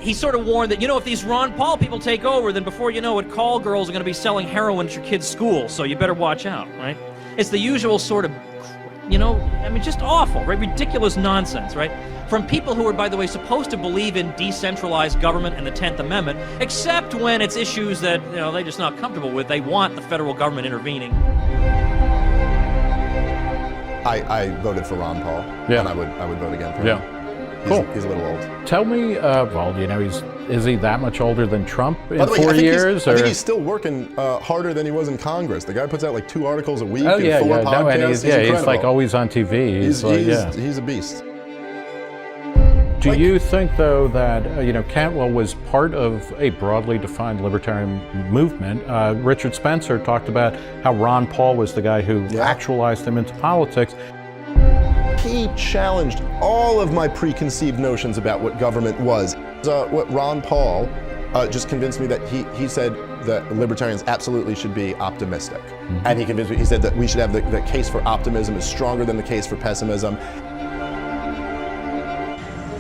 he sort of warned that, if these Ron Paul people take over, then before you know it, call girls are going to be selling heroin at your kid's school, so you better watch out, right? It's the usual sort of, just awful, right? Ridiculous nonsense, right? From people who are, by the way, supposed to believe in decentralized government and the 10th Amendment, except when it's issues that, they're just not comfortable with. They want the federal government intervening. I voted for Ron Paul, and I would vote again for him. He's a little old. Tell me, is he that much older than Trump in 4 years? I think he's still working harder than he was in Congress. The guy puts out like 2 articles a week and 4 podcasts. He's like always on TV. He's a beast. Do you think, though, that, Cantwell was part of a broadly defined libertarian movement? Richard Spencer talked about how Ron Paul was the guy who actualized him into politics. He challenged all of my preconceived notions about what government was. What Ron Paul just convinced me that he said that libertarians absolutely should be optimistic. Mm-hmm. And he said that we should have the case for optimism is stronger than the case for pessimism.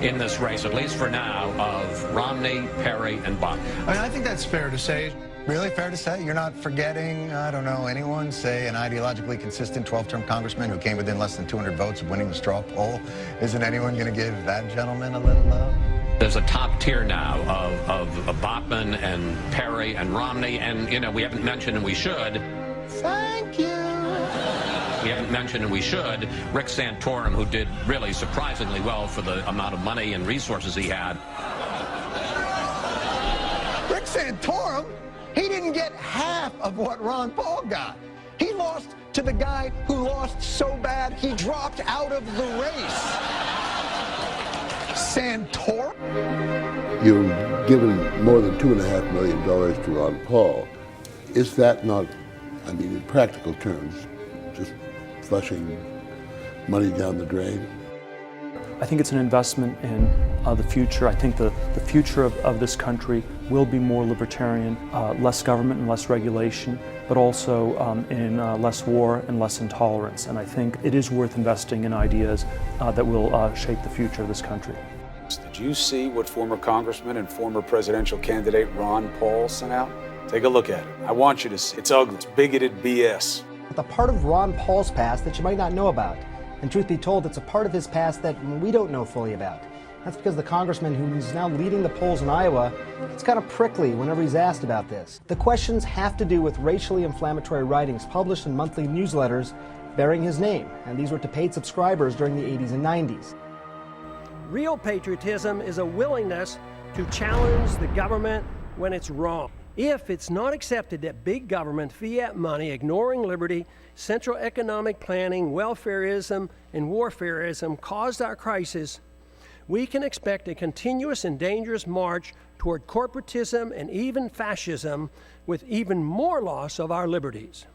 In this race, at least for now, of Romney, Perry, and Buck. I think that's fair to say. Really fair to say? You're not forgetting, anyone, say, an ideologically consistent 12-term congressman who came within less than 200 votes of winning the straw poll? Isn't anyone going to give that gentleman a little love? There's a top tier now of Bachmann and Perry and Romney, and, we haven't mentioned, and we should. Thank you. We haven't mentioned, and we should, Rick Santorum, who did really surprisingly well for the amount of money and resources he had. Rick Santorum? He didn't get half of what Ron Paul got. He lost to the guy who lost so bad he dropped out of the race. Santorum? You've given more than $2.5 million to Ron Paul. Is that not, in practical terms, just flushing money down the drain? I think it's an investment in the future. I think the future of this country will be more libertarian, less government and less regulation, but also in less war and less intolerance. And I think it is worth investing in ideas that will shape the future of this country. Did you see what former Congressman and former presidential candidate Ron Paul sent out? Take a look at it. I want you to see. It's ugly. It's bigoted BS. The part of Ron Paul's past that you might not know about. And truth be told, it's a part of his past that we don't know fully about. That's because the congressman who's now leading the polls in Iowa, it's kind of prickly whenever he's asked about this. The questions have to do with racially inflammatory writings published in monthly newsletters bearing his name, and these were to paid subscribers during the 80s and 90s. Real patriotism is a willingness to challenge the government when it's wrong. If it's not accepted that big government, fiat money, ignoring liberty, central economic planning, welfareism, and warfareism caused our crisis, we can expect a continuous and dangerous march toward corporatism and even fascism with even more loss of our liberties.